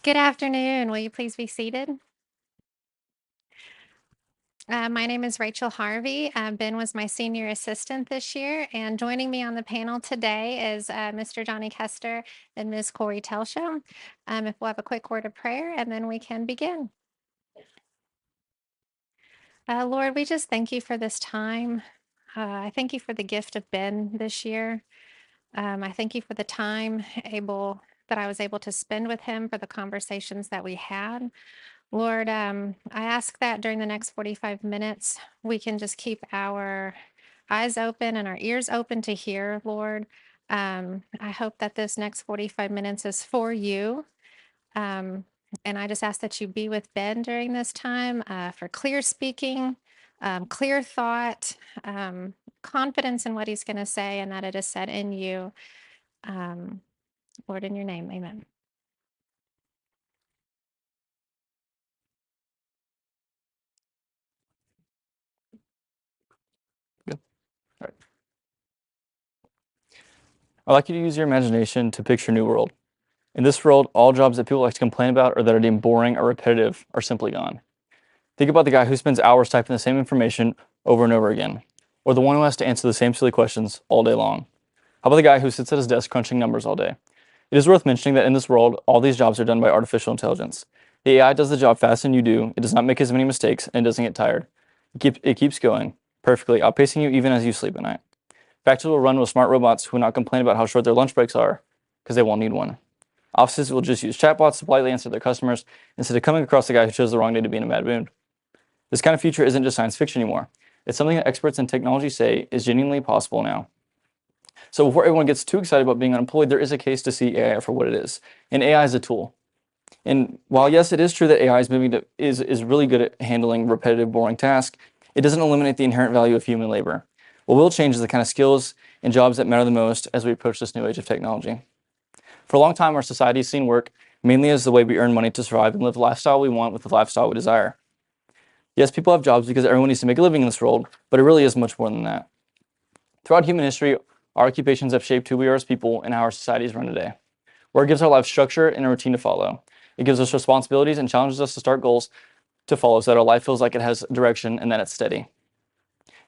Good afternoon. Will you please be seated? My name is Rachel Harvey. Ben was my senior assistant this year, and joining me on the panel today is Mr. Johnny Kester and Ms. Corey Telshow. If we'll have a quick word of prayer, and then we can begin. Lord, we just thank you for this time. I thank you for the gift of Ben this year. I thank you for the time that I was able to spend with him, for the conversations that we had. Lord, I ask that during the next 45 minutes, we can just keep our eyes open and our ears open to hear, Lord. I hope that this next 45 minutes is for you. Um, and I just ask that you be with Ben during this time for clear speaking, clear thought, confidence in what he's going to say, and that it is said in you. Um, Lord, in your name, amen. Good. All right. I'd like you to use your imagination to picture a new world. In this world, all jobs that people like to complain about or that are deemed boring or repetitive are simply gone. Think about the guy who spends hours typing the same information over and over again, or the one who has to answer the same silly questions all day long. How about the guy who sits at his desk crunching numbers all day? It is worth mentioning that in this world, all these jobs are done by artificial intelligence. The AI does the job faster than you do, it does not make as many mistakes, and it doesn't get tired. It keeps going, perfectly, outpacing you even as you sleep at night. Factories will run with smart robots who will not complain about how short their lunch breaks are, because they won't need one. Offices will just use chatbots to politely answer their customers instead of coming across the guy who chose the wrong day to be in a bad mood. This kind of future isn't just science fiction anymore. It's something that experts in technology say is genuinely possible now. So before everyone gets too excited about being unemployed, there is a case to see AI for what it is. And AI is a tool. And while yes, it is true that AI is really good at handling repetitive, boring tasks, it doesn't eliminate the inherent value of human labor. What will change is the kind of skills and jobs that matter the most as we approach this new age of technology. For a long time, our society has seen work mainly as the way we earn money to survive and live the lifestyle we want with the lifestyle we desire. Yes, people have jobs because everyone needs to make a living in this world, but it really is much more than that. Throughout human history, our occupations have shaped who we are as people and how our societies run today. Work gives our lives structure and a routine to follow. It gives us responsibilities and challenges us to start goals to follow so that our life feels like it has direction and that it's steady.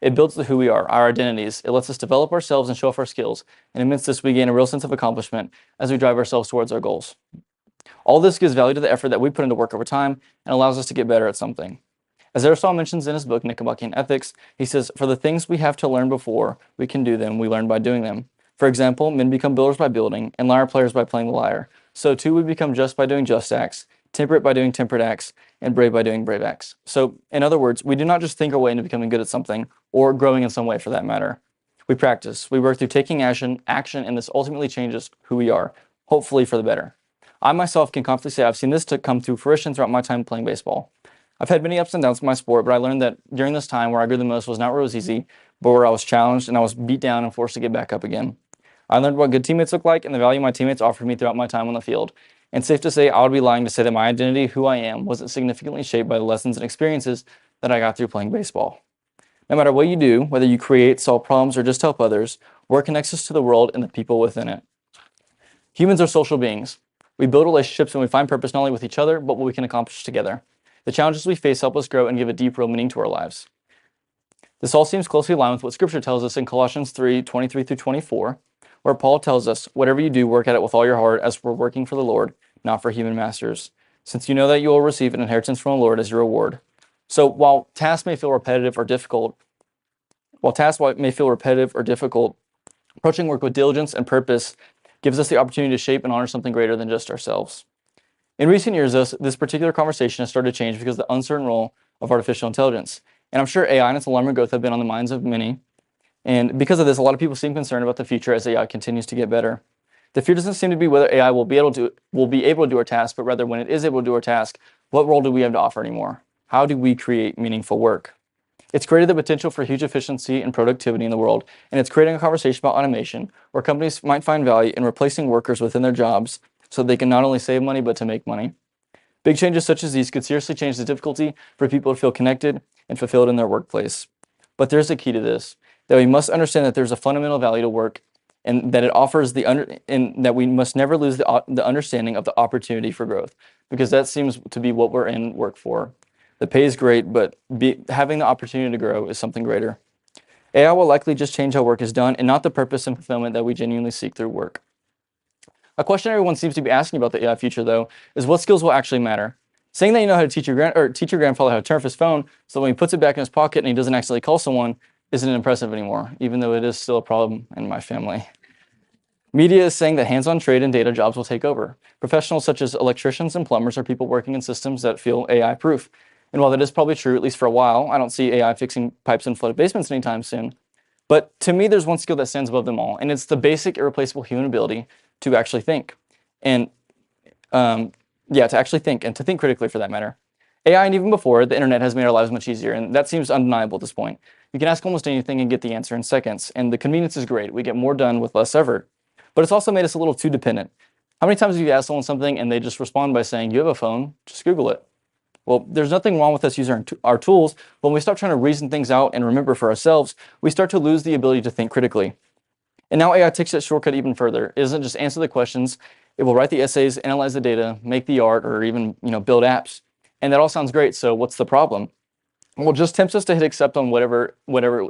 It builds who we are, our identities. It lets us develop ourselves and show off our skills. And amidst this, we gain a real sense of accomplishment as we drive ourselves towards our goals. All this gives value to the effort that we put into work over time and allows us to get better at something. As Aristotle mentions in his book, Nicomachean Ethics, he says, "For the things we have to learn before we can do them, we learn by doing them. For example, men become builders by building, and lyre players by playing the lyre. So too we become just by doing just acts, temperate by doing temperate acts, and brave by doing brave acts." So, in other words, we do not just think our way into becoming good at something, or growing in some way for that matter. We practice, we work through taking action, and this ultimately changes who we are, hopefully for the better. I myself can confidently say I've seen this to come to fruition throughout my time playing baseball. I've had many ups and downs in my sport, but I learned that during this time where I grew the most was not where it was easy, but where I was challenged and I was beat down and forced to get back up again. I learned what good teammates look like and the value my teammates offered me throughout my time on the field. And safe to say, I would be lying to say that my identity, who I am, wasn't significantly shaped by the lessons and experiences that I got through playing baseball. No matter what you do, whether you create, solve problems, or just help others, work connects us to the world and the people within it. Humans are social beings. We build relationships and we find purpose not only with each other, but what we can accomplish together. The challenges we face help us grow and give a deep, real meaning to our lives. This all seems closely aligned with what Scripture tells us in Colossians 3:23 through 24, where Paul tells us, "Whatever you do, work at it with all your heart, as for working for the Lord, not for human masters, since you know that you will receive an inheritance from the Lord as your reward." So while tasks may feel repetitive or difficult, approaching work with diligence and purpose gives us the opportunity to shape and honor something greater than just ourselves. In recent years, this particular conversation has started to change because of the uncertain role of artificial intelligence. And I'm sure AI and its alarming growth have been on the minds of many. And because of this, a lot of people seem concerned about the future as AI continues to get better. The fear doesn't seem to be whether AI will be able to do our task, but rather when it is able to do our task, what role do we have to offer anymore? How do we create meaningful work? It's created the potential for huge efficiency and productivity in the world, and it's creating a conversation about automation where companies might find value in replacing workers within their jobs so they can not only save money but to make money. Big changes such as these could seriously change the difficulty for people to feel connected and fulfilled in their workplace. But there's a key to this, that we must understand that there's a fundamental value to work and that it offers and that we must never lose the understanding of the opportunity for growth, because that seems to be what we're in work for. The pay is great, but having the opportunity to grow is something greater. AI will likely just change how work is done and not the purpose and fulfillment that we genuinely seek through work. A question everyone seems to be asking about the AI future, though, is what skills will actually matter. Saying that you know how to teach your grandfather how to turn off his phone so when he puts it back in his pocket and he doesn't accidentally call someone isn't impressive anymore, even though it is still a problem in my family. Media is saying that hands-on trade and data jobs will take over. Professionals such as electricians and plumbers are people working in systems that feel AI-proof. And while that is probably true, at least for a while, I don't see AI fixing pipes in flooded basements anytime soon. But to me, there's one skill that stands above them all, and it's the basic, irreplaceable human ability to actually think. And to actually think, and to think critically for that matter. AI, and even before, the internet has made our lives much easier, and that seems undeniable at this point. You can ask almost anything and get the answer in seconds, and the convenience is great. We get more done with less effort. But it's also made us a little too dependent. How many times have you asked someone something and they just respond by saying, "You have a phone, just Google it"? Well, there's nothing wrong with us using our tools, but when we start trying to reason things out and remember for ourselves, we start to lose the ability to think critically. And now AI takes that shortcut even further. It doesn't just answer the questions, it will write the essays, analyze the data, make the art, or even build apps. And that all sounds great, so what's the problem? Well, it just tempts us to hit accept on whatever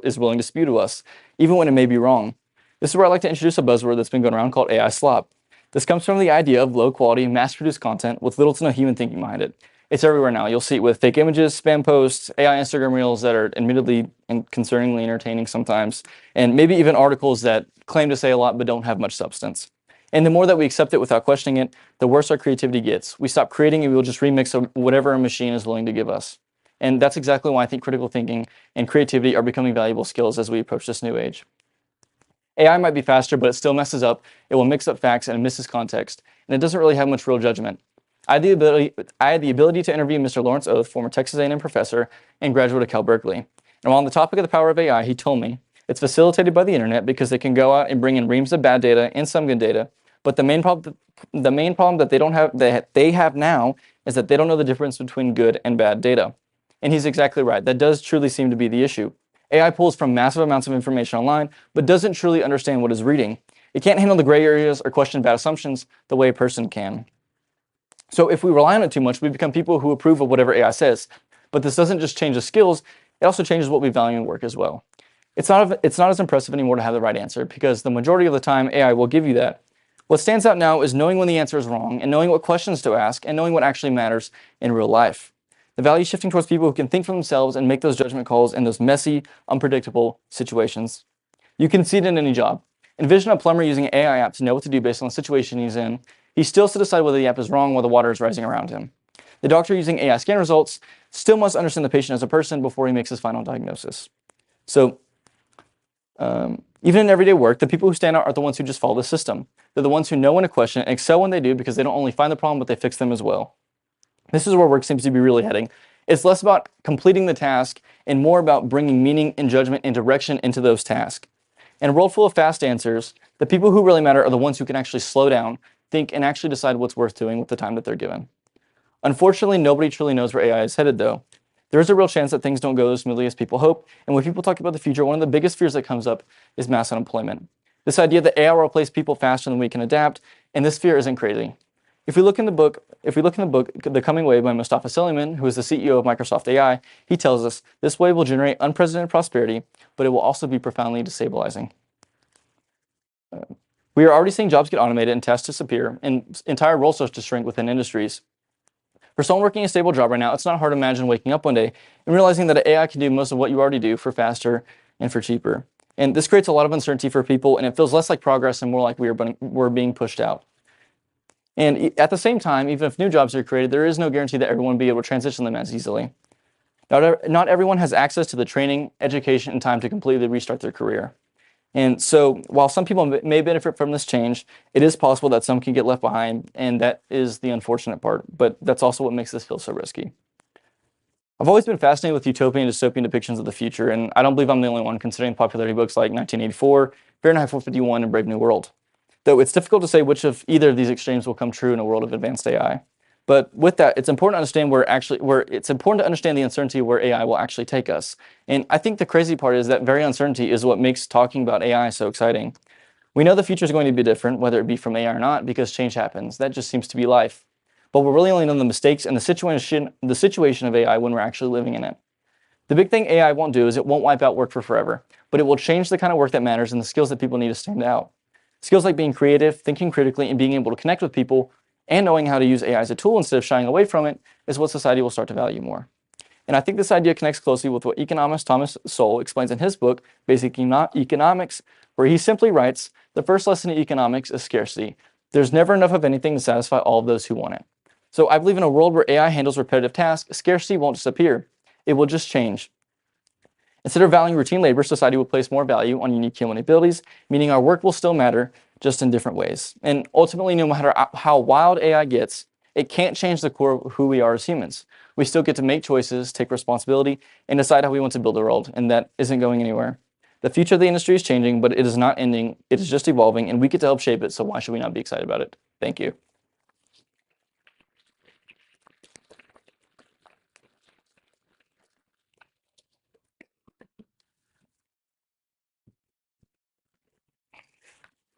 is willing to spew to us, even when it may be wrong. This is where I like to introduce a buzzword that's been going around called AI slop. This comes from the idea of low-quality, mass-produced content with little to no human thinking behind it. It's everywhere now. You'll see it with fake images, spam posts, AI Instagram reels that are admittedly and concerningly entertaining sometimes, and maybe even articles that claim to say a lot but don't have much substance. And the more that we accept it without questioning it, the worse our creativity gets. We stop creating and we'll just remix whatever a machine is willing to give us. And that's exactly why I think critical thinking and creativity are becoming valuable skills as we approach this new age. AI might be faster, but it still messes up. It will mix up facts and it misses context, and it doesn't really have much real judgment. I had the ability to interview Mr. Lawrence Oath, former Texas A&M professor and graduate of Cal Berkeley. And while on the topic of the power of AI, he told me it's facilitated by the internet because they can go out and bring in reams of bad data and some good data. But the main problem that they have now is that they don't know the difference between good and bad data. And he's exactly right. That does truly seem to be the issue. AI pulls from massive amounts of information online, but doesn't truly understand what it's reading. It can't handle the gray areas or question bad assumptions the way a person can. So if we rely on it too much, we become people who approve of whatever AI says. But this doesn't just change the skills, it also changes what we value in work as well. It's not as impressive anymore to have the right answer, because the majority of the time AI will give you that. What stands out now is knowing when the answer is wrong, and knowing what questions to ask, and knowing what actually matters in real life. The value is shifting towards people who can think for themselves and make those judgment calls in those messy, unpredictable situations. You can see it in any job. Envision a plumber using an AI app to know what to do based on the situation he's in. He still has to decide whether the app is wrong while the water is rising around him. The doctor using AI scan results still must understand the patient as a person before he makes his final diagnosis. So, even in everyday work, the people who stand out are the ones who just follow the system. They're the ones who know when to question and excel when they do, because they don't only find the problem, but they fix them as well. This is where work seems to be really heading. It's less about completing the task and more about bringing meaning and judgment and direction into those tasks. In a world full of fast answers, the people who really matter are the ones who can actually slow down, think, and actually decide what's worth doing with the time that they're given. Unfortunately, nobody truly knows where AI is headed, though. There is a real chance that things don't go as smoothly as people hope, and when people talk about the future, one of the biggest fears that comes up is mass unemployment. This idea that AI will replace people faster than we can adapt, and this fear isn't crazy. If we look in the book, The Coming Wave by Mustafa Suleyman, who is the CEO of Microsoft AI, he tells us this wave will generate unprecedented prosperity, but it will also be profoundly destabilizing. We are already seeing jobs get automated and tasks disappear, and entire roles start to shrink within industries. For someone working a stable job right now, it's not hard to imagine waking up one day and realizing that AI can do most of what you already do for faster and for cheaper. And this creates a lot of uncertainty for people, and it feels less like progress and more like we're being pushed out. And at the same time, even if new jobs are created, there is no guarantee that everyone will be able to transition them as easily. Not everyone has access to the training, education, and time to completely restart their career. And so while some people may benefit from this change, it is possible that some can get left behind, and that is the unfortunate part, but that's also what makes this feel so risky. I've always been fascinated with utopian and dystopian depictions of the future, and I don't believe I'm the only one, considering popularity books like 1984, Fahrenheit 451, and Brave New World. Though it's difficult to say which of either of these extremes will come true in a world of advanced AI. But with that, it's important to understand the uncertainty where AI will actually take us. And I think the crazy part is that very uncertainty is what makes talking about AI so exciting. We know the future is going to be different, whether it be from AI or not, because change happens. That just seems to be life. But we're really only know the mistakes and the situation of AI when we're actually living in it. The big thing AI won't do is it won't wipe out work for forever, but it will change the kind of work that matters and the skills that people need to stand out. Skills like being creative, thinking critically, and being able to connect with people, and knowing how to use AI as a tool instead of shying away from it is what society will start to value more. And I think this idea connects closely with what economist Thomas Sowell explains in his book, Basic Economics, where he simply writes, the first lesson in economics is scarcity. There's never enough of anything to satisfy all of those who want it. So I believe in a world where AI handles repetitive tasks, scarcity won't disappear. It will just change. Instead of valuing routine labor, society will place more value on unique human abilities, meaning our work will still matter, just in different ways. And ultimately, no matter how wild AI gets, it can't change the core of who we are as humans. We still get to make choices, take responsibility, and decide how we want to build the world, and that isn't going anywhere. The future of the industry is changing, but it is not ending. It is just evolving, and we get to help shape it, so why should we not be excited about it? Thank you.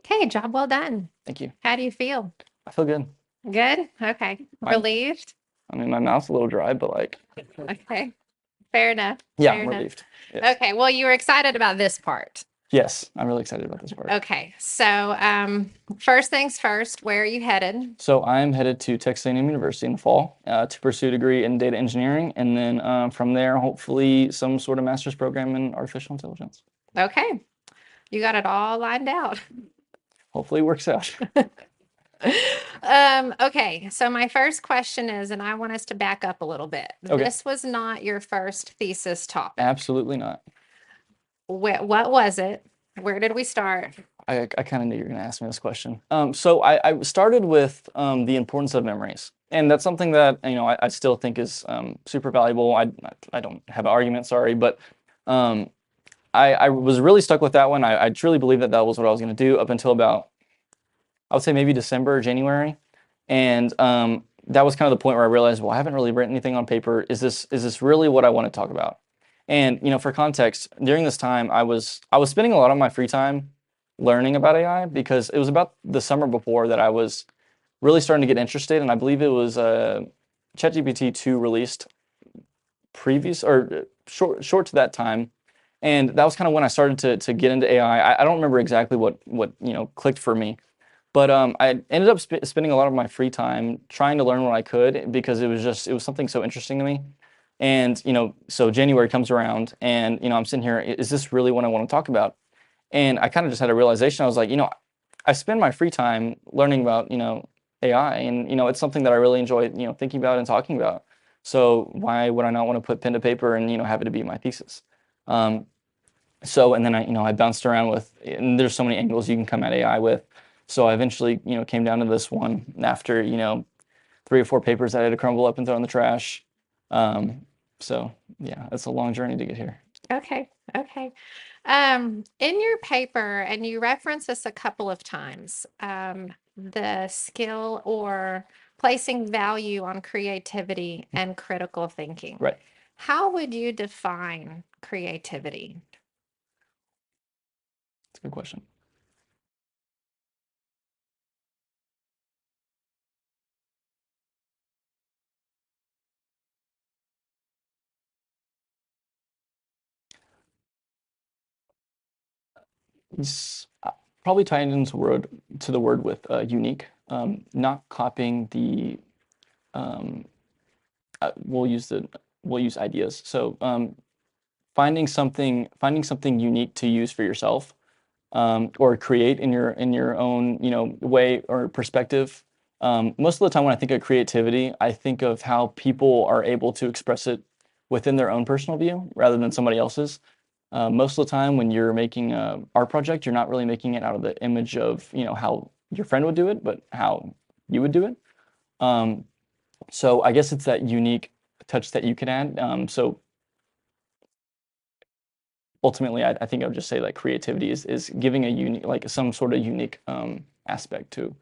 Okay, job well done. Thank you. How do you feel? I feel good. Good? Okay. Relieved? I mean, my mouth's a little dry, but like, Okay. Fair enough. yeah, Fair I'm enough. relieved. Yes. Okay. Well, you were excited about this part. Yes, I'm really excited about this part. Okay. So, first things first, where are you headed? So I'm headed to Texas A&M University in the fall to pursue a degree in data engineering, and then from there, hopefully, some sort of master's program in artificial intelligence. Okay. You got it all lined out. Hopefully, it works out. Okay. So my first question is, and I want us to back up a little bit. Okay. This was not your first thesis topic. Absolutely not. What was it? Where did we start? I kind of knew you were going to ask me this question. So I started with the importance of memories, and that's something that I still think is super valuable. I don't have an argument, sorry, but I was really stuck with that one. I truly believe that that was what I was going to do up until about, I would say maybe December or January, and that was kind of the point where I realized, well, I haven't really written anything on paper. Is this really what I want to talk about? And for context, during this time, I was spending a lot of my free time learning about AI because it was about the summer before that I was really starting to get interested, and I believe it was ChatGPT 2 released previous or short to that time, and that was kind of when I started to get into AI. I don't remember exactly what clicked for me, but I ended up spending a lot of my free time trying to learn what I could because it was something so interesting to me. And so January comes around, and I'm sitting here. Is this really what I want to talk about? And I kind of just had a realization. I was like, I spend my free time learning about AI, and it's something that I really enjoy thinking about and talking about. So why would I not want to put pen to paper and have it to be my thesis? So and then I bounced around with, and there's so many angles you can come at AI with. So I eventually came down to this one after 3 or 4 papers that I had to crumble up and throw in the trash. So yeah, it's a long journey to get here. Okay. Okay. In your paper, and you reference this a couple of times, the skill or placing value on creativity and critical thinking. Right. How would you define creativity? That's a good question. He's probably tying into the word with unique, not copying the. We'll use ideas. So finding something unique to use for yourself, or create in your own way or perspective. Most of the time when I think of creativity, I think of how people are able to express it within their own personal view rather than somebody else's. Most of the time when you're making an art project, you're not really making it out of the image of how your friend would do it, but how you would do it. So I guess it's that unique touch that you can add. So ultimately, I think I would just say like creativity is giving a unique, like some sort of unique aspect to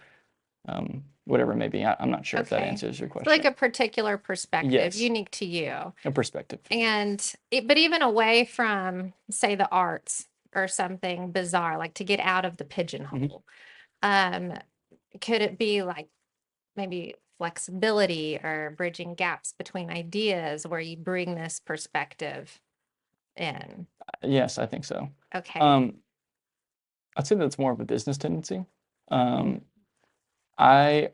whatever it may be. I'm not sure if that Okay. answers your question. Like a particular perspective, Yes. unique to you. A perspective. But even away from, say, the arts, or something bizarre, like to get out of the pigeonhole. Um, could it be like maybe flexibility or bridging gaps between ideas where you bring this perspective in? Yes, I think so. Okay. Um, I'd say that's more of a business tendency. Um, I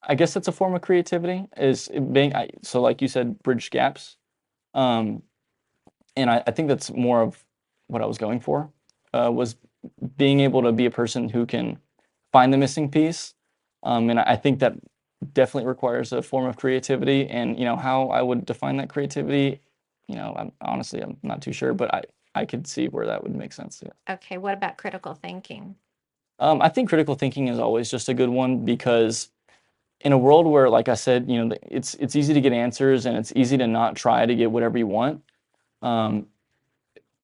I guess that's a form of creativity, is being so like you said, bridge gaps. Um, and I think that's more of what I was going for, was being able to be a person who can find the missing piece. And I think that definitely requires a form of creativity. And how I would define that creativity, I'm not too sure, but I could see where that would make sense. Yeah. Okay. What about critical thinking? I think critical thinking is always just a good one because in a world where, like I said, it's easy to get answers and it's easy to not try to get whatever you want. Um,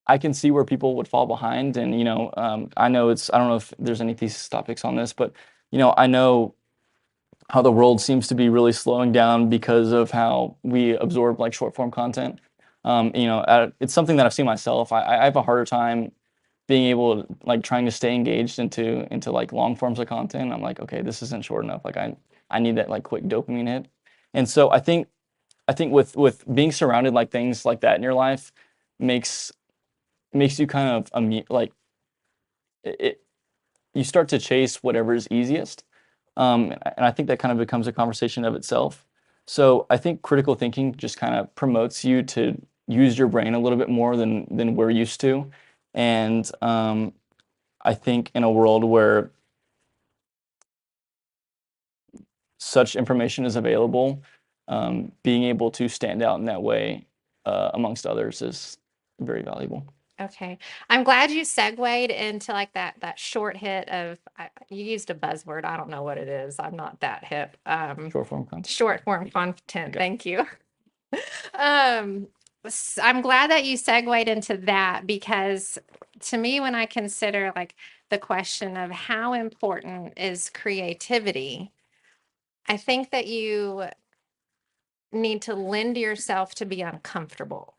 I can see where people would fall behind, and I know I don't know if there's any thesis topics on this, but I know how the world seems to be really slowing down because of how we absorb like short form content. It's something that I've seen myself. I have a harder time being able to like trying to stay engaged into like long forms of content. I'm like, okay, this isn't short enough. Like I need that like quick dopamine hit. And so I think with being surrounded like things like that in your life makes you kind of like it you start to chase whatever is easiest. And I think that kind of becomes a conversation of itself. So I think critical thinking just kind of promotes you to use your brain a little bit more than we're used to. And I think in a world where such information is available, being able to stand out in that way amongst others is very valuable. Okay. I'm glad you segued into like that short hit of you used a buzzword. I don't know what it is. I'm not that hip. Short form content. Short form content. Okay. Thank you. Um, I'm glad that you segued into that because to me, when I consider like the question of how important is creativity, I think that you need to lend yourself to be uncomfortable.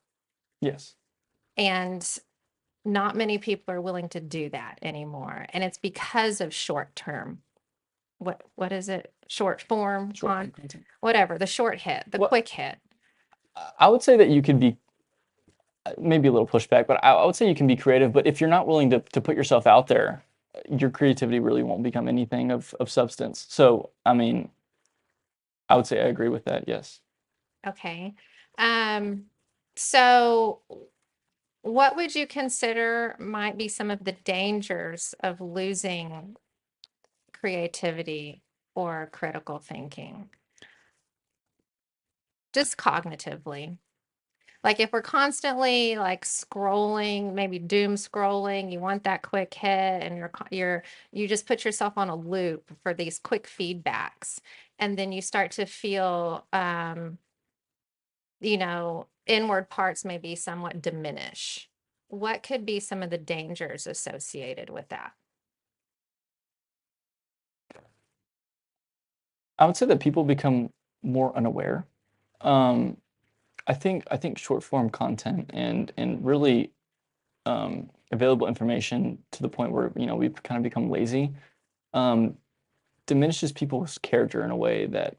Yes. And not many people are willing to do that anymore. And it's because of short term. What is it? Short form Short form on content. whatever, the short hit, the Well, quick hit. I would say that you could be maybe a little pushback, but I would say you can be creative. But if you're not willing to put yourself out there, your creativity really won't become anything of substance. So, I mean, I would say I agree with that. Yes. Okay. Um, so what would you consider might be some of the dangers of losing creativity or critical thinking? Just cognitively. Like if we're constantly like scrolling, maybe doom scrolling, you want that quick hit and you just put yourself on a loop for these quick feedbacks. And then you start to feel inward parts maybe somewhat diminish. What could be some of the dangers associated with that? I would say that people become more unaware. Um, I think short form content and really available information to the point where we've kind of become lazy, um, diminishes people's character in a way that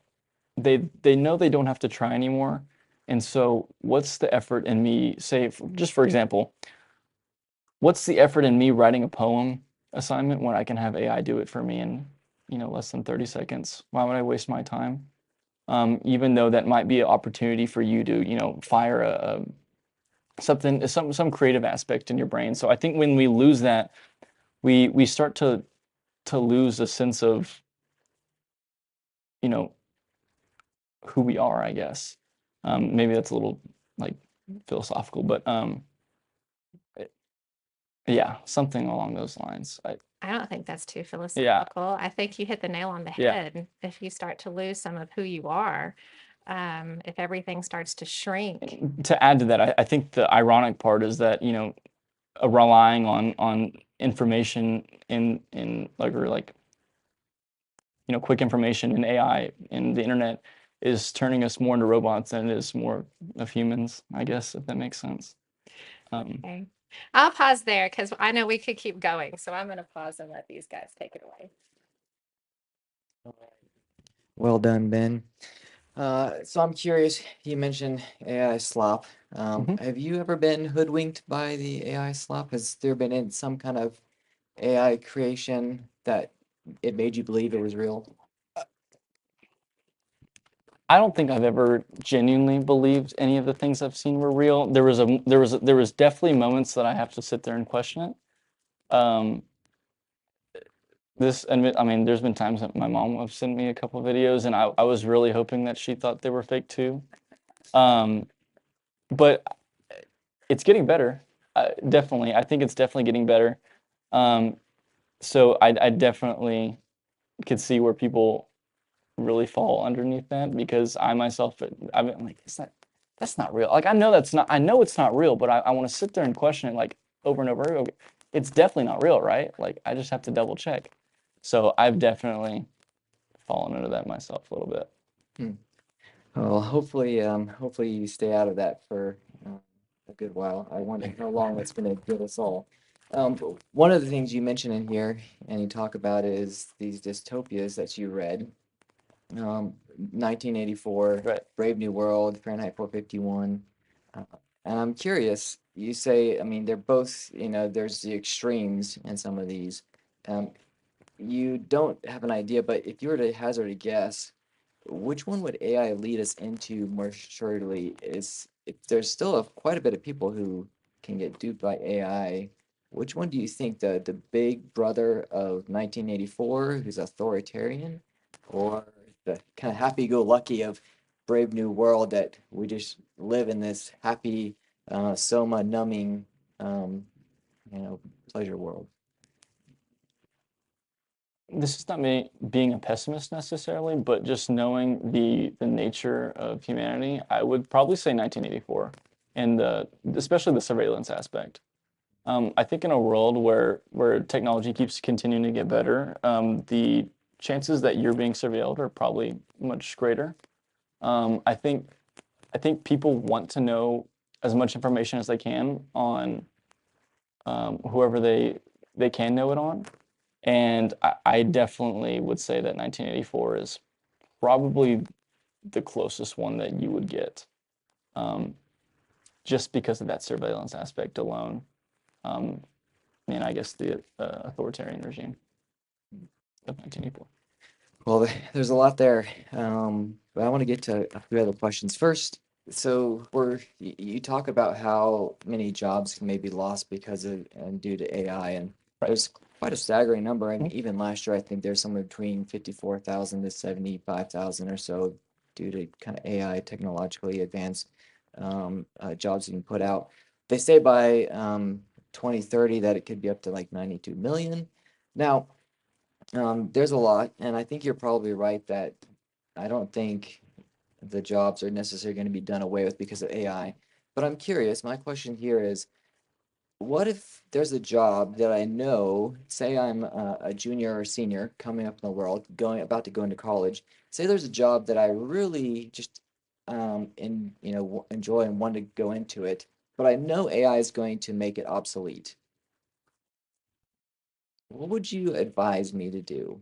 they know they don't have to try anymore. And so what's the effort in me, say, just for example, what's the effort in me writing a poem assignment when I can have AI do it for me in less than 30 seconds? Why would I waste my time? Even though that might be an opportunity for you to fire something, some creative aspect in your brain. So I think when we lose that, we start to lose a sense of you know who we are, I guess. Maybe that's a little like philosophical, but yeah, something along those lines. I don't think that's too Yeah, philosophical. I think you hit the nail on the yeah. head. If you start to lose some of who you are, if everything starts to shrink. To add to that, I think the ironic part is that relying on information in like or like quick information and AI and the internet is turning us more into robots than it is more of humans, I guess, if that makes sense. Um, Okay. I'll pause there because I know we could keep going. So I'm going to pause and let these guys take it away. Well done, Ben. So I'm curious, you mentioned AI slop. Mhm. Have you ever been hoodwinked by the AI slop? Has there been some kind of AI creation that it made you believe it was real? I don't think I've ever genuinely believed any of the things I've seen were real. There was definitely moments that I have to sit there and question it. I mean, there's been times that my mom have sent me a couple videos, and I was really hoping that she thought they were fake too. Um, but it's getting better. Definitely, I think it's definitely getting better. Um, so I definitely could see where people really fall underneath that because I myself, I'm like, that's not real. Like I know it's not real, but I want to sit there and question it like over and over. Okay, it's definitely not real, right? Like I just have to double check. So I've definitely fallen into that myself a little bit. Hmm. Well, hopefully you stay out of that for a good while. I wonder how long that's going to get us all. But one of the things you mention in here and you talk about is these dystopias that you read. 1984, Right. Brave New World, Fahrenheit 451. Uh, and I'm curious, you say, I mean, they're both, there's the extremes in some of these. Um, you don't have an idea, but if you were to hazard a guess, which one would AI lead us into more surely? Is if there's still quite a bit of people who can get duped by AI, which one do you think the big brother of 1984, who's authoritarian, or the kind of happy-go-lucky of Brave New World that we just live in this happy, soma-numbing, um, you know, pleasure world? This is not me being a pessimist necessarily, but just knowing the nature of humanity, I would probably say 1984, and especially the surveillance aspect. I think in a world where technology keeps continuing to get better, the chances that you're being surveilled are probably much greater. I think people want to know as much information as they can on whoever they can know it on, and I definitely would say that 1984 is probably the closest one that you would get, um, just because of that surveillance aspect alone. Um, and I guess the authoritarian regime of 1984. Well, there's a lot there, but I want to get to a few other questions first. So, you talk about how many jobs can maybe lost because of and due to AI, and Right. there's quite a staggering number. I mean, Mhm. even last year, I think there's somewhere between 54,000 to 75,000 or so due to kind of AI technologically advanced jobs being put out. They say by 2030 that it could be up to like 92 million. Now, there's a lot, and I think you're probably right that I don't think the jobs are necessarily going to be done away with because of AI. But I'm curious, my question here is, what if there's a job that I know, say I'm a junior or senior coming up in the world, about to go into college. Say there's a job that I really just enjoy and want to go into it, but I know AI is going to make it obsolete. What would you advise me to do?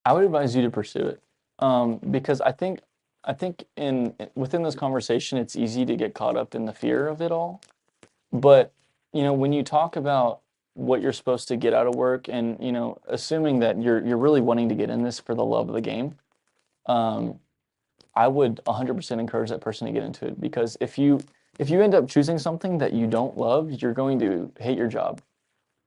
I would advise you to pursue it, because I think in within this conversation, it's easy to get caught up in the fear of it all. But when you talk about what you're supposed to get out of work, and assuming that you're really wanting to get in this for the love of the game, um, I would 100% encourage that person to get into it because if you end up choosing something that you don't love, you're going to hate your job.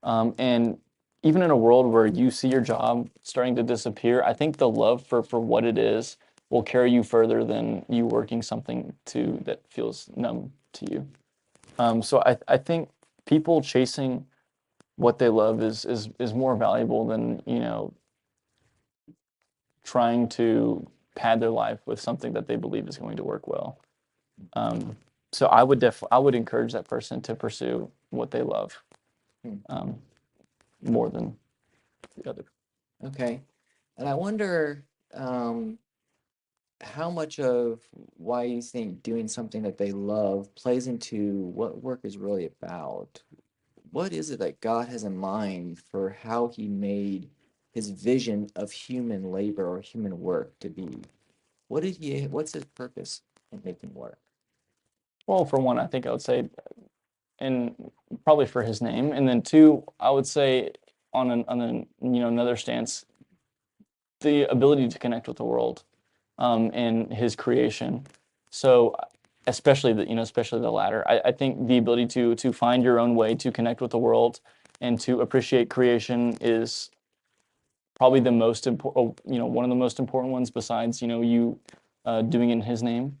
And even in a world where you see your job starting to disappear, I think the love for what it is will carry you further than you working something that feels numb to you. So I think people chasing what they love is more valuable than trying to pad their life with something that they believe is going to work well. Um, so I would encourage that person to pursue what they love, Hmm. um, more than the other. Okay. And I wonder, um, how much of why you think doing something that they love plays into what work is really about? What is it that God has in mind for how he made his vision of human labor or human work to be? What's his purpose in making work? Well, for one, I think I would say, and probably for his name, and then two, I would say on another stance, the ability to connect with the world, and his creation. So especially especially the latter. I think the ability to find your own way to connect with the world and to appreciate creation is probably the most important, one of the most important ones besides, you doing it in his name.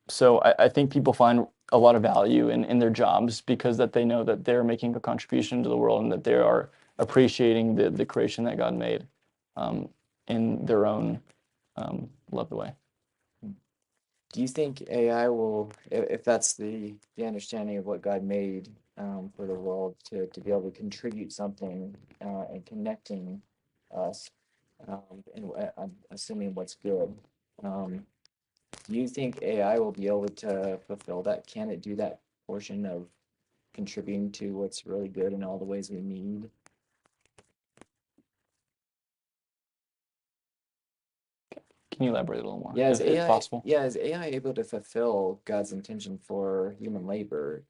So I think people find a lot of value in their jobs because that they know that they're making a contribution to the world and that they are appreciating the creation that God made, in their own loved way. Do you think AI will, if that's the understanding of what God made for the world to be able to contribute something and connecting us, and I'm assuming what's good, um, do you think AI will be able to fulfill that? Can it do that portion of contributing to what's really good in all the ways we need? Can you elaborate a little more, Yeah, if possible? is AI able to fulfill God's intention for human labor?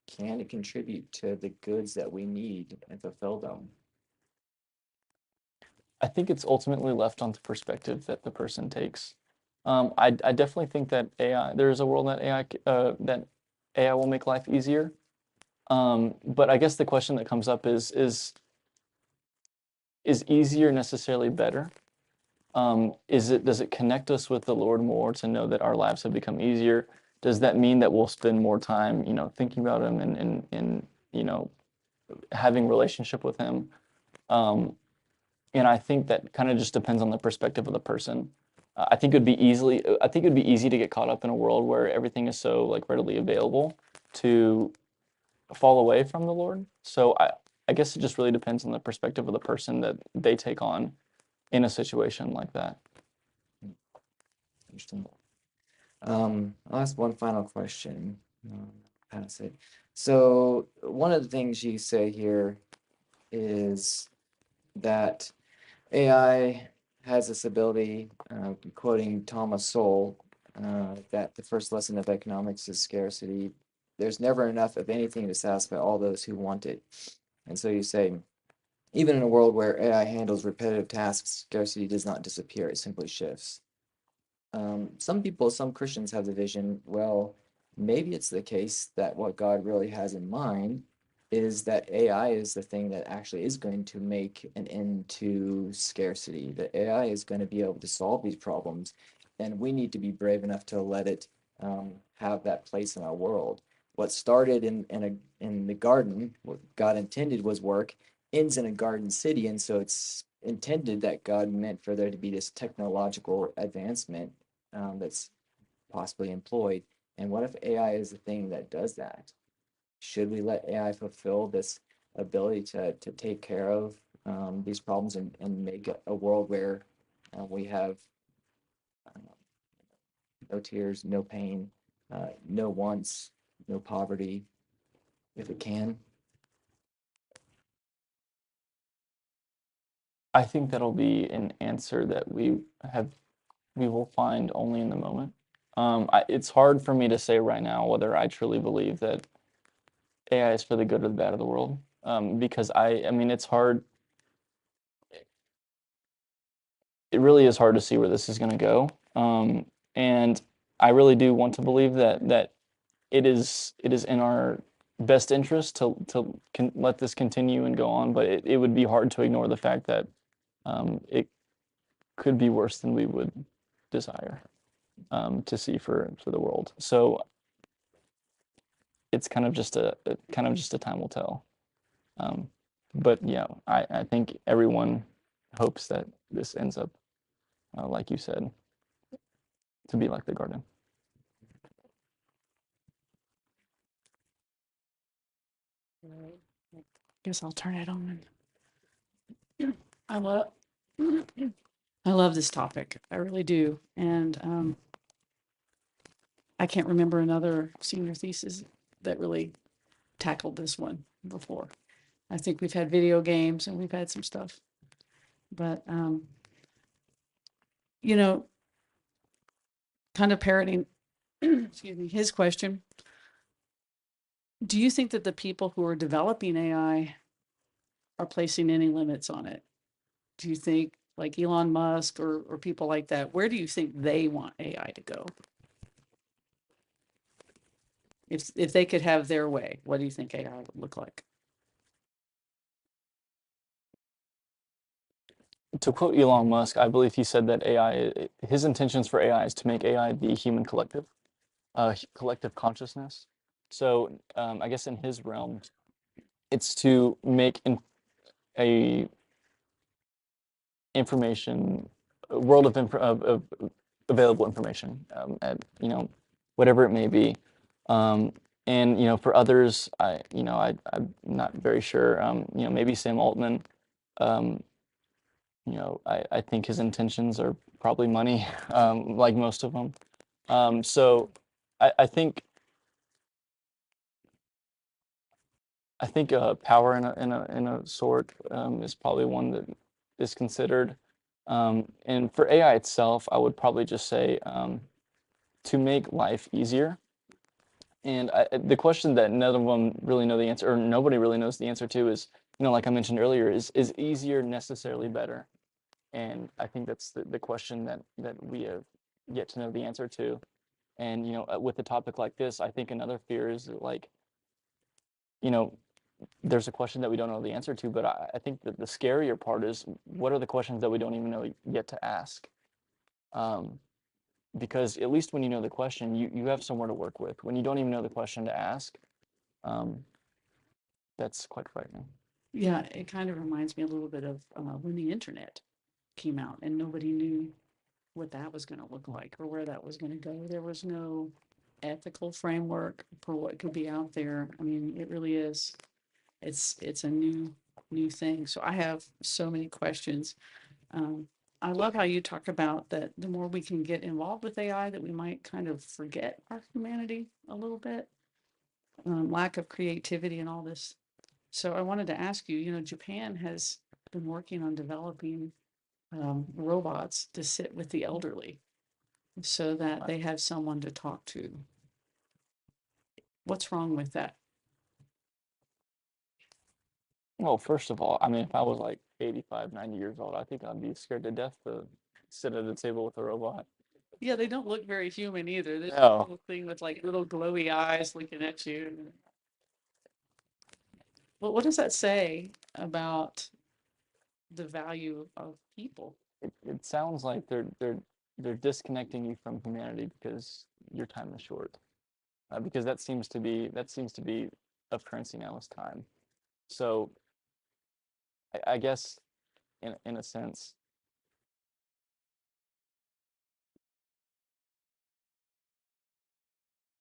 Can it contribute to the goods that we need and fulfill them? I think it's ultimately left on the perspective that the person takes. I definitely think that there is a world that AI will make life easier. But I guess the question that comes up is easier necessarily better? Does it connect us with the Lord more to know that our lives have become easier? Does that mean that we'll spend more time, thinking about Him and having relationship with Him? And I think that kind of just depends on the perspective of the person. I think it would be easy to get caught up in a world where everything is so like readily available to fall away from the Lord. So I guess it just really depends on the perspective of the person that they take on in a situation like that. Interesting. I'll ask one final question. Pass it. So one of the things you say here is that AI has this ability, quoting Thomas Sowell, that the first lesson of economics is scarcity. There's never enough of anything to satisfy all those who want it. And so you say, even in a world where AI handles repetitive tasks, scarcity does not disappear, it simply shifts. Some people, some Christians have the vision, well, maybe it's the case that what God really has in mind is that AI is the thing that actually is going to make an end to scarcity, that AI is going to be able to solve these problems, and we need to be brave enough to let it have that place in our world. What started in the garden, what God intended was work, ends in a garden city, and so it's intended that God meant for there to be this technological advancement that's possibly employed. And what if AI is the thing that does that? Should we let AI fulfill this ability to take care of these problems and make a world where we have uh, no tears, no pain, no wants, no poverty, if it can? I think that'll be an answer that we will find only in the moment. It's hard for me to say right now whether I truly believe that AI is for the good or the bad of the world. Because I mean, it's hard. It really is hard to see where this is going to go. And I really do want to believe that it is in our best interest to let this continue and go on. But it would be hard to ignore the fact that it could be worse than we would desire to see for the world. So it's kind of just a time will tell. Um, but yeah, I think everyone hopes that this ends up, like you said, to be like the garden. Guess I'll turn it on. I love I love this topic. I really do. And I can't remember another senior thesis that really tackled this one before. I think we've had video games and we've had some stuff, but you know, kind of parroting, excuse me, his question. Do you think that the people who are developing AI are placing any limits on it? Do you think like Elon Musk or people like that, where do you think they want AI to go? If they could have their way, what do you think AI would look like? To quote Elon Musk, I believe he said that his intentions for AI is to make AI the human collective, collective consciousness. So I guess in his realm, it's to make a information, a world of available information at whatever it may be. And for others, I'm not very sure. Maybe Sam Altman. Um, I think his intentions are probably money, like most of them. So I think power in a sort is probably one that is considered. And for AI itself, I would probably just say to make life easier. And the question that none of them really know the answer, or nobody really knows the answer to, is, like I mentioned earlier, is easier necessarily better? And I think that's the question that we have yet to know the answer to. And with a topic like this, I think another fear is that, like, there's a question that we don't know the answer to, but I think that the scarier part is, what are the questions that we don't even know yet to ask? Because at least when you know the question, you have somewhere to work with. When you don't even know the question to ask, that's quite frightening. Yeah, it kind of reminds me a little bit of when the internet came out and nobody knew what that was going to look like or where that was going to go. There was no ethical framework for what could be out there. I mean, it really is. It's a new thing. So I have so many questions. I love how you talk about that the more we can get involved with AI, that we might kind of forget our humanity a little bit, lack of creativity and all this. So I wanted to ask you, Japan has been working on developing robots to sit with the elderly so that they have someone to talk to. What's wrong with that? Well, first of all, I mean, if I was like 85, 90 years old, I think I'd be scared to death to sit at a table with a robot. Yeah, they don't look very human either. This No. little thing with like little glowy eyes looking at you. Well, what does that say about the value of people? It sounds like they're disconnecting you from humanity because your time is short. Because that seems to be of currency now is time. So I guess in a sense,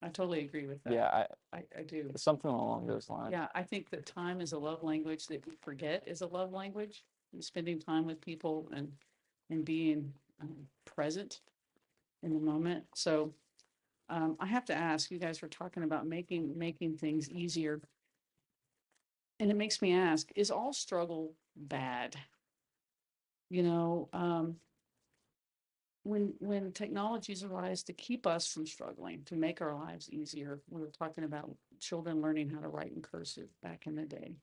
I totally agree with that. yeah, I do. something along those lines. Yeah, I think that time is a love language that we forget is a love language. And spending time with people and being present in the moment. So I have to ask, you guys were talking about making things easier. And it makes me ask, is all struggle bad? You know, when technologies arise to keep us from struggling, to make our lives easier, we were talking about children learning how to write in cursive back in the day,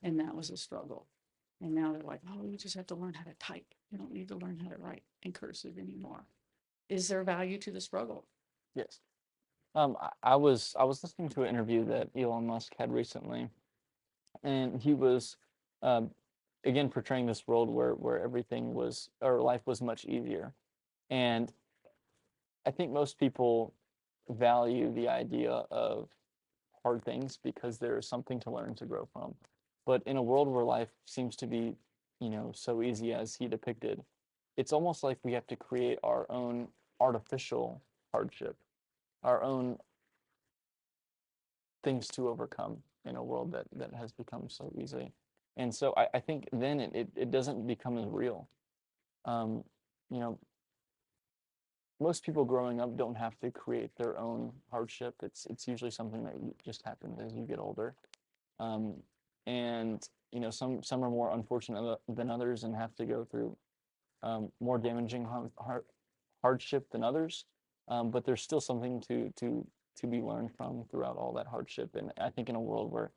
and that was a struggle. And now they're like, oh, you just have to learn how to type. You don't need to learn how to write in cursive anymore. Is there value to the struggle? Yes. I was listening to an interview that Elon Musk had recently, and he was um, again portraying this world where everything was, or life was, much easier. And I think most people value the idea of hard things because there is something to learn, to grow from. But in a world where life seems to be, so easy as he depicted, it's almost like we have to create our own artificial hardship, our own things to overcome in a world that has become so easy. And so I think then it doesn't become as real. Um, you know, most people growing up don't have to create their own hardship. It's usually something that just happens as you get older. Um, and you know, some are more unfortunate than others and have to go through more damaging hardship than others. But there's still something to be learned from throughout all that hardship. And I think in a world where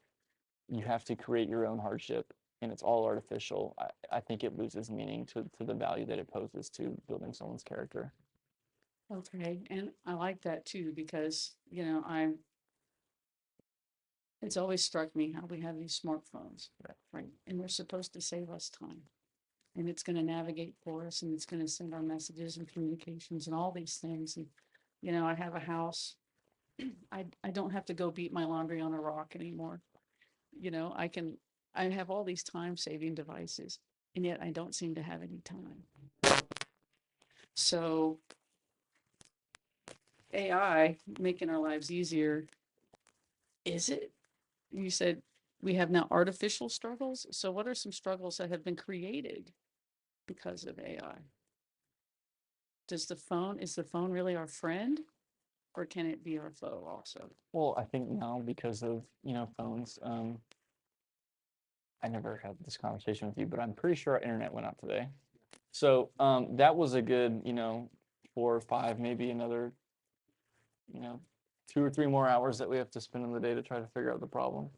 you have to create your own hardship and it's all artificial, I think it loses meaning to the value that it poses to building someone's character. Okay, and I like that too because, you know, it's always struck me how we have these smartphones, right? And they're supposed to save us time. And it's going to navigate for us and it's going to send our messages and communications and all these things. And, you know, I have a house. I don't have to go beat my laundry on a rock anymore. You know, I have all these time saving devices and yet I don't seem to have any time. So AI making our lives easier, is it? You said we have now artificial struggles. So what are some struggles that have been created because of AI? Is the phone really our friend or can it be our foe also? Well, I think now because of, you know, phones, I never had this conversation with you, but I'm pretty sure our internet went out today. So that was a good, you know, 4 or 5, maybe another, you know, 2 or 3 more hours that we have to spend in the day to try to figure out the problem.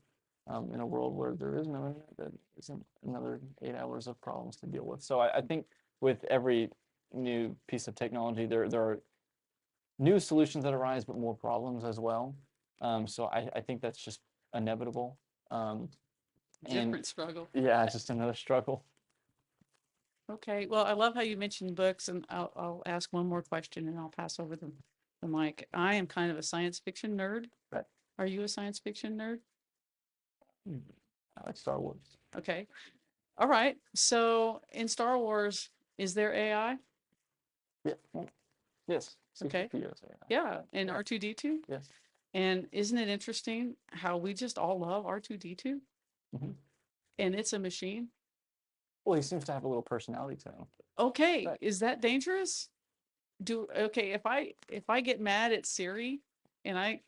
In a world where there is no internet, that isn't another 8 hours of problems to deal with. So I think with every new piece of technology, there are new solutions that arise, but more problems as well. So I think that's just inevitable. Different struggle. Yeah, it's just another struggle. Okay, well, I love how you mentioned books, and I'll ask one more question and I'll pass over the mic. I am kind of a science fiction nerd. Right. Are you a science fiction nerd? I like Star Wars. Okay. All right. So in Star Wars, is there AI? Yeah. Well, yes. Okay. C-3PO, so Yeah, and Yeah. R2D2? Yes. And isn't it interesting how we just all love R2D2? Mhm. And it's a machine? Well, he seems to have a little personality to him. Okay, Right. is that dangerous? Okay, if I get mad at Siri and I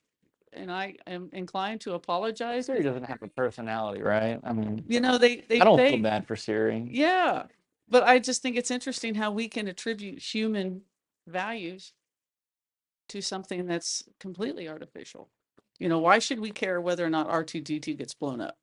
am inclined to apologize, Siri doesn't have a personality, right? I mean, you know, they I don't feel say, bad for Siri. yeah, but I just think it's interesting how we can attribute human values to something that's completely artificial. You know, why should we care whether or not R2D2 gets blown up?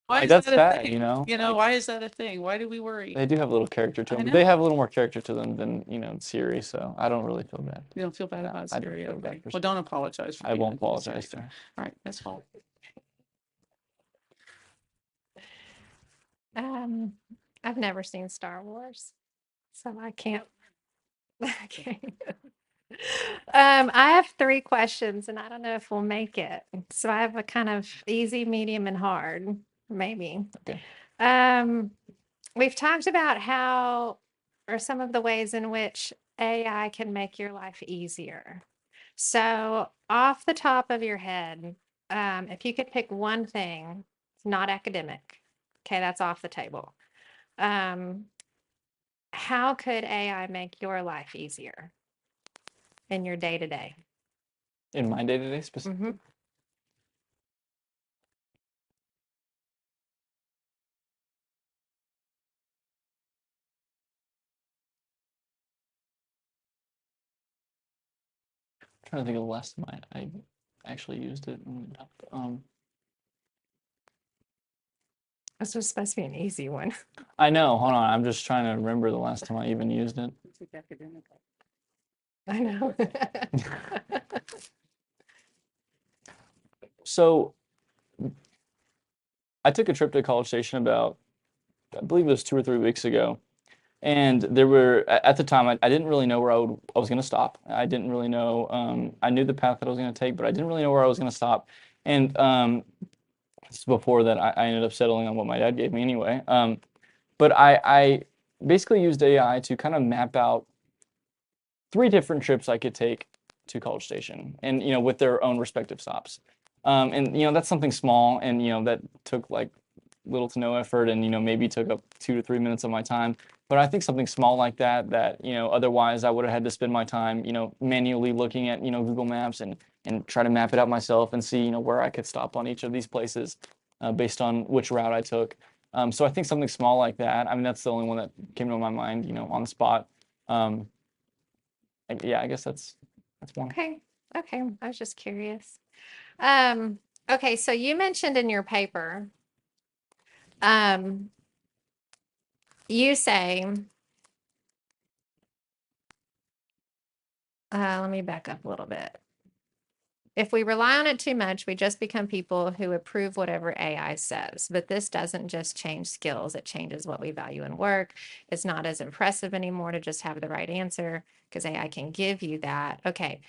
Why Like, is that's that a sad, thing? you know? You know, why is that a thing? Why do we worry? They do have a little character to I them, but know. they have a little more character to them than, you know, Siri, so I don't really feel bad. You don't feel bad No, about I don't Siri? feel bad Okay. for Well, Siri. don't apologize for I being won't mean to apologize Siri. to her. All right, that's fine. I've never seen Star Wars, so I can't. Okay. I have 3 questions, and I don't know if we'll make it. So I have a kind of easy, medium, and hard, maybe. Okay. We've talked about how or some of the ways in which AI can make your life easier. So, off the top of your head, if you could pick one thing, it's not academic. Okay, that's off the table. Um, how could AI make your life easier in your day to day? In my day-to-day specifically? Mhm. I'm trying to think of the last time I actually used it. This was supposed to be an easy one. I know, hold on, I'm just trying to remember the last time I even used it. It's academic. I know. So I took a trip to College Station about, I believe it was 2 or 3 weeks ago, And there were, at the time, I didn't really know where I was going to stop. I didn't really know, I knew the path that I was going to take, but I didn't really know where I was going to stop. And this is before that I ended up settling on what my dad gave me anyway. But I basically used AI to kind of map out 3 different trips I could take to College Station, and with their own respective stops. And that's something small, and that took like little to no effort, and maybe took up 2 to 3 minutes of my time. But I think something small like that otherwise I would have had to spend my time manually looking at Google Maps and try to map it out myself and see where I could stop on each of these places based on which route I took. So I think something small like that. I mean, that's the only one that came to my mind on the spot. Yeah, I guess that's one. Okay. Okay. I was just curious. Okay, so you mentioned in your paper, you say, let me back up a little bit. If we rely on it too much, we just become people who approve whatever AI says. But this doesn't just change skills, it changes what we value in work. It's not as impressive anymore to just have the right answer because AI can give you that. Okay.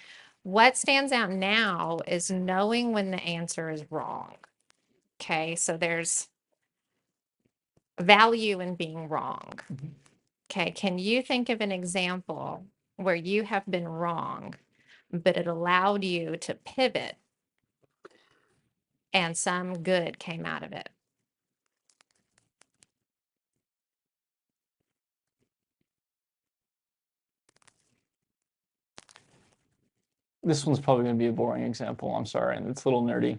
What stands out now is knowing when the answer is wrong. Okay. So there's value in being wrong. Okay. Can you think of an example where you have been wrong, but it allowed you to pivot and some good came out of it? This one's probably going to be a boring example. I'm sorry, and it's a little nerdy.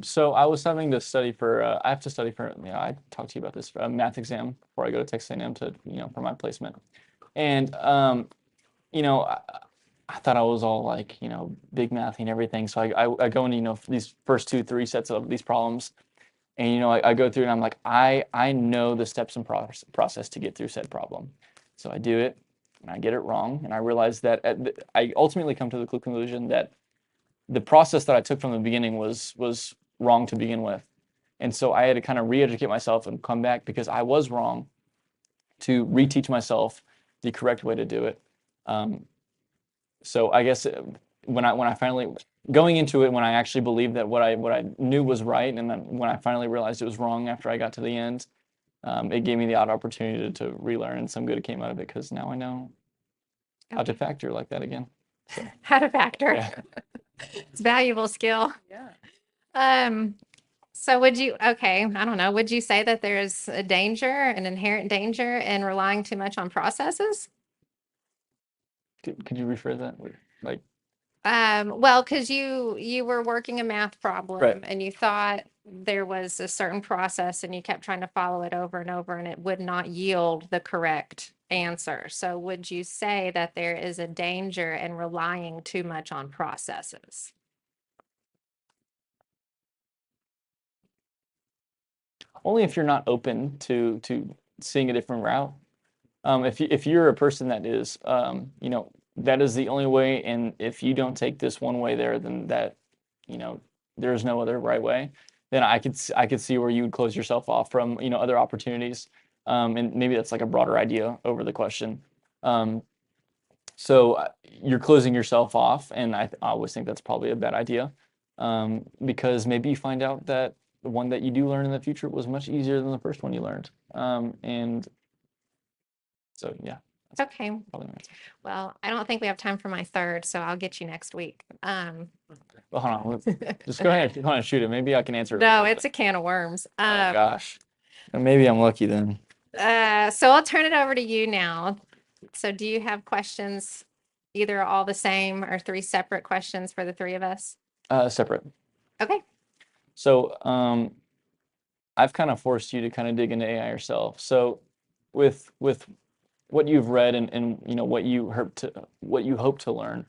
So I was having to study for, I have to study for, I talked to you about this, a math exam before I go to Texas A&M to, for my placement. And, I thought I was all like, big math and everything. So I go into, these first 2, 3 sets of these problems. And, I go through and I'm like, I know the steps and process to get through said problem. So I do it and I get it wrong. And I realize that I ultimately come to the conclusion that the process that I took from the beginning was wrong to begin with. And so I had to kind of re-educate myself and come back because I was wrong to reteach myself the correct way to do it. So I guess when I finally going into it, when I actually believed that what I knew was right, and then when I finally realized it was wrong after I got to the end, it gave me the odd opportunity to relearn, and some good came out of it because now I know how to Okay. factor like that again. So, How to factor. yeah. It's a valuable skill. Yeah. So okay, I don't know, would you say that there's a danger, an inherent danger in relying too much on processes? Could you rephrase that? Like, Well, because you were working a math problem right. and you thought there was a certain process and you kept trying to follow it over and over and it would not yield the correct answer. So would you say that there is a danger in relying too much on processes? Only if you're not open to seeing a different route. If you're a person that is, that is the only way, and if you don't take this one way there, then that, there is no other right way. Then I could see where you would close yourself off from other opportunities, and maybe that's like a broader idea over the question. So you're closing yourself off, and I always think that's probably a bad idea, because maybe you find out that the one that you do learn in the future was much easier than the first one you learned, and so yeah. Okay. Probably my answer. Well, I don't think we have time for my third, so I'll get you next week. Well, hold on. Just go ahead, shoot it. Maybe I can answer it. No, it's a can of worms. Oh gosh. Maybe I'm lucky then. So I'll turn it over to you now. So do you have questions, either all the same or 3 separate questions for the 3 of us? Separate. Okay. So I've kind of forced you to kind of dig into AI yourself. So with what you've read and what you hope to learn,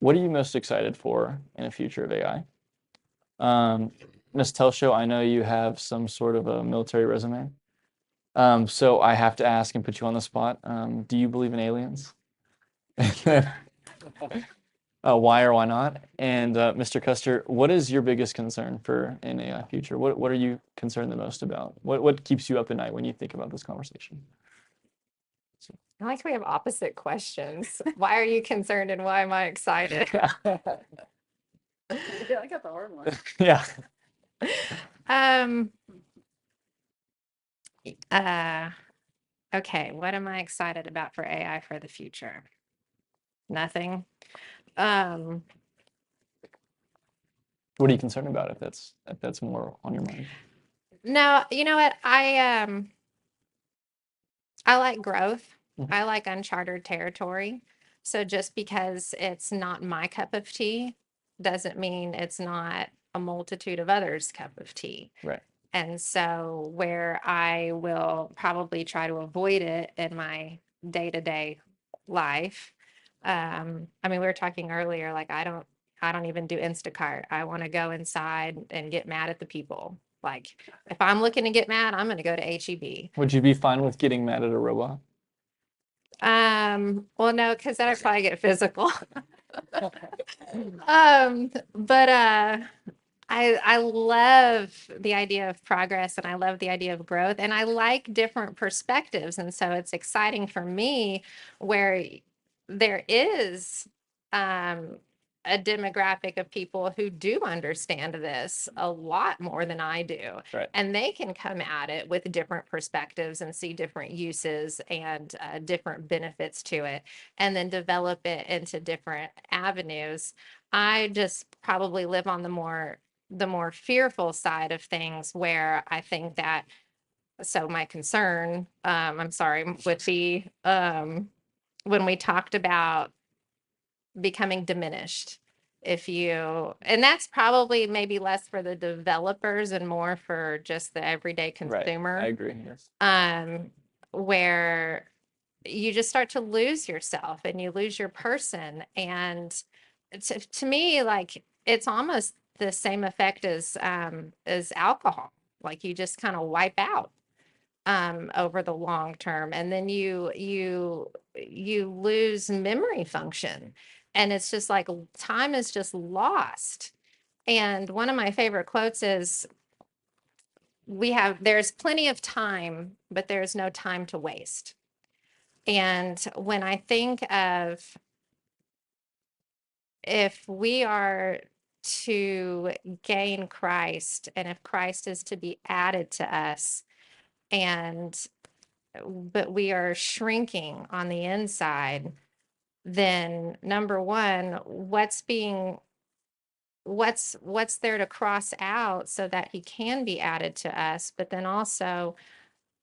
what are you most excited for in a future of AI? Ms. Telshow, I know you have some sort of a military resume. So I have to ask and put you on the spot. Do you believe in aliens? why or why not? And Mr. Custer, what is your biggest concern for an AI future? What are you concerned the most about? What keeps you up at night when you think about this conversation? I like we have opposite questions. Why are you concerned and why am I excited? Yeah, I got the hard one. Yeah. Um, okay, what am I excited about for AI for the future? Nothing. Um, What are you concerned about if that's more on your mind? no, you know what? I like growth. Mhm. I like uncharted territory. So just because it's not my cup of tea doesn't mean it's not a multitude of others' cup of tea. Right. And so where I will probably try to avoid it in my day-to-day life. I mean, we were talking earlier, like I don't even do Instacart. I want to go inside and get mad at the people. Like if I'm looking to get mad, I'm going to go to HEB. Would you be fine with getting mad at a robot? Well, no, because then I'd probably get physical. But I love the idea of progress and I love the idea of growth and I like different perspectives. And so it's exciting for me where there is um a demographic of people who do understand this a lot more than I do. Right. And they can come at it with different perspectives and see different uses and different benefits to it, and then develop it into different avenues. I just probably live on the more fearful side of things where I think that so my concern, I'm sorry, would be when we talked about becoming diminished. If you, and that's probably maybe less for the developers and more for just the everyday Right. consumer, I agree. Yes. where you just start to lose yourself and you lose your person. And to me, like it's almost the same effect as alcohol. Like you just kind of wipe out over the long term, and then you lose memory function, and it's just like time is just lost. And one of my favorite quotes is, there's plenty of time, but there's no time to waste. And when I think of if we are to gain Christ and if Christ is to be added to us, and but we are shrinking on the inside, then number one, what's there to cross out so that he can be added to us? But then also,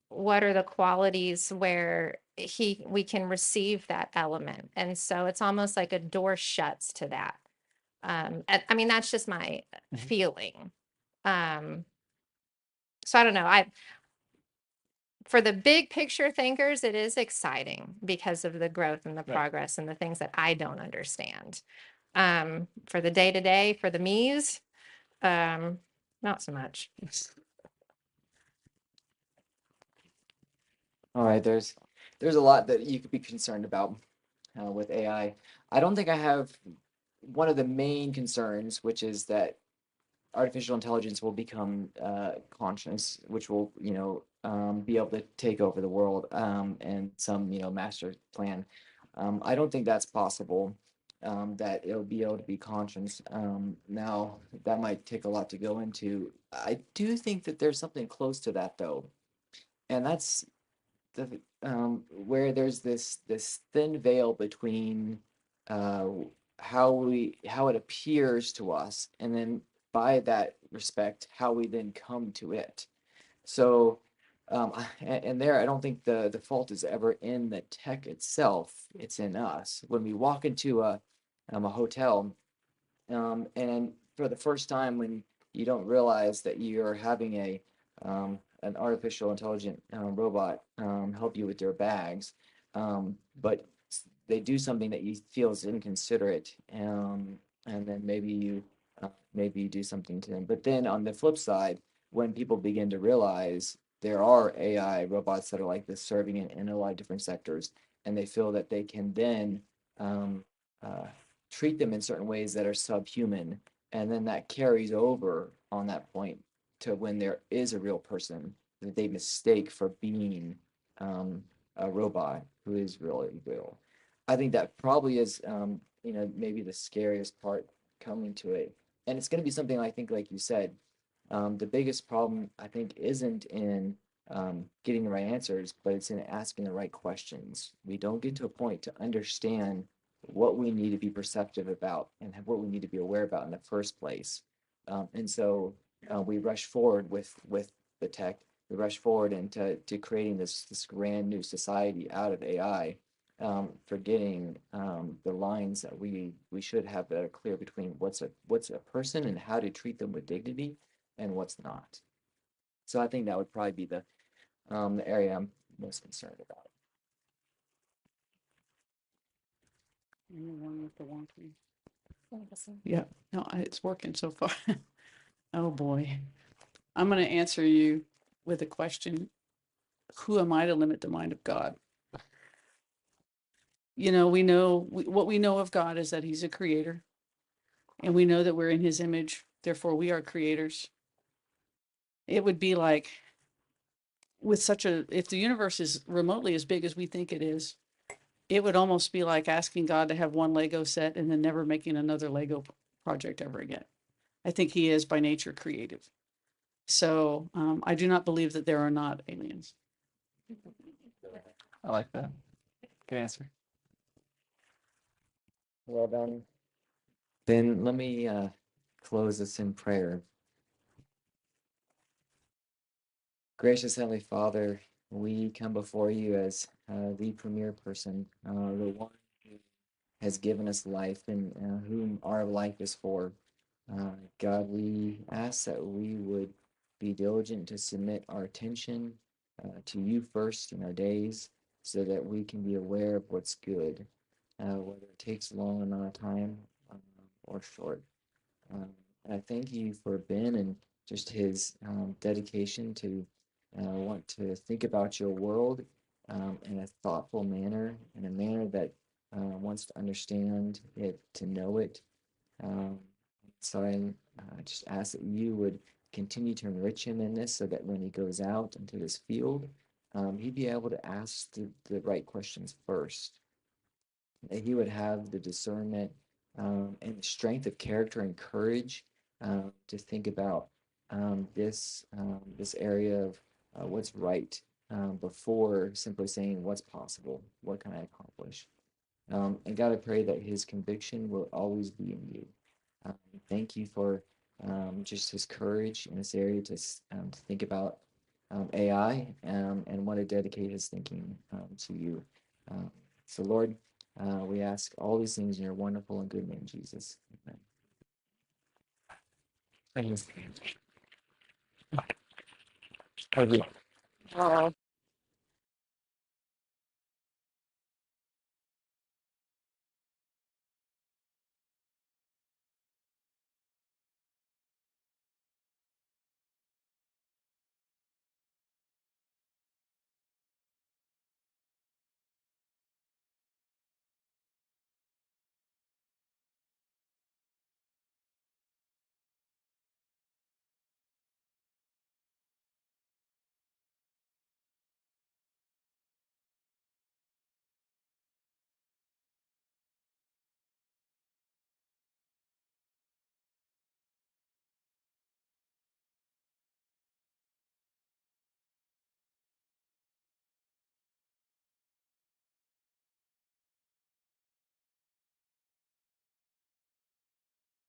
what are the qualities where we can receive that element? And so it's almost like a door shuts to that. I mean, that's just my feeling. Um, so I don't know. For the big picture thinkers, it is exciting because of the growth and the Right. progress and the things that I don't understand. For the day to day, for the me's, not so much. All right, there's a lot that you could be concerned about with AI. I don't think I have one of the main concerns, which is that artificial intelligence will become conscious, which will, be able to take over the world and some, master plan. I don't think that's possible, that it'll be able to be conscious. Now, that might take a lot to go into. I do think that there's something close to that, though, and that's where there's this thin veil between uh, how it appears to us, and then by that respect, how we then come to it. So, and there, I don't think the fault is ever in the tech itself. It's in us. When we walk into a hotel, and for the first time, when you don't realize that you're having an artificial intelligent robot help you with your bags, but they do something that you feel is inconsiderate, and then maybe you do something to them. But then on the flip side, when people begin to realize there are AI robots that are like this serving in a lot of different sectors, and they feel that they can then um, uh, treat them in certain ways that are subhuman, and then that carries over on that point to when there is a real person that they mistake for being a robot who is really real. I think that probably is, maybe the scariest part coming to it. And it's going to be something I think, like you said, the biggest problem I think isn't in getting the right answers, but it's in asking the right questions. We don't get to a point to understand what we need to be perceptive about and what we need to be aware about in the first place. And so we rush forward with the tech. We rush forward into creating this grand new society out of AI, forgetting the lines that we should have that are clear between what's a person and how to treat them with dignity and what's not. So I think that would probably be the area I'm most concerned about. And the one with the wonky. Yeah, no, it's working so far. Oh boy. I'm going to answer you with a question. Who am I to limit the mind of God? What we know of God is that he's a creator, and we know that we're in his image. Therefore, we are creators. It would be like if the universe is remotely as big as we think it is, it would almost be like asking God to have one Lego set and then never making another Lego project ever again. I think he is by nature creative. So I do not believe that there are not aliens. I like that. Good answer. Well done. Then let me close this in prayer. Gracious Heavenly Father, we come before you as the premier person, the one who has given us life and whom our life is for. God, we ask that we would be diligent to submit our attention to you first in our days so that we can be aware of what's good, whether it takes a long amount of time or short. And I thank you for Ben and just his dedication to want to think about your world in a thoughtful manner, in a manner that wants to understand it, to know it. Um, so I just ask that you would continue to enrich him in this so that when he goes out into this field, he'd be able to ask the right questions first. That he would have the discernment and the strength of character and courage to think about this area of what's right before simply saying what's possible, what can I accomplish. And God, I pray that his conviction will always be in you. Thank you for just his courage in this area to think about AI and want to dedicate his thinking to you. Um, so, Lord, we ask all these things in your wonderful and good name, Jesus. Amen. Thank you. Thank you.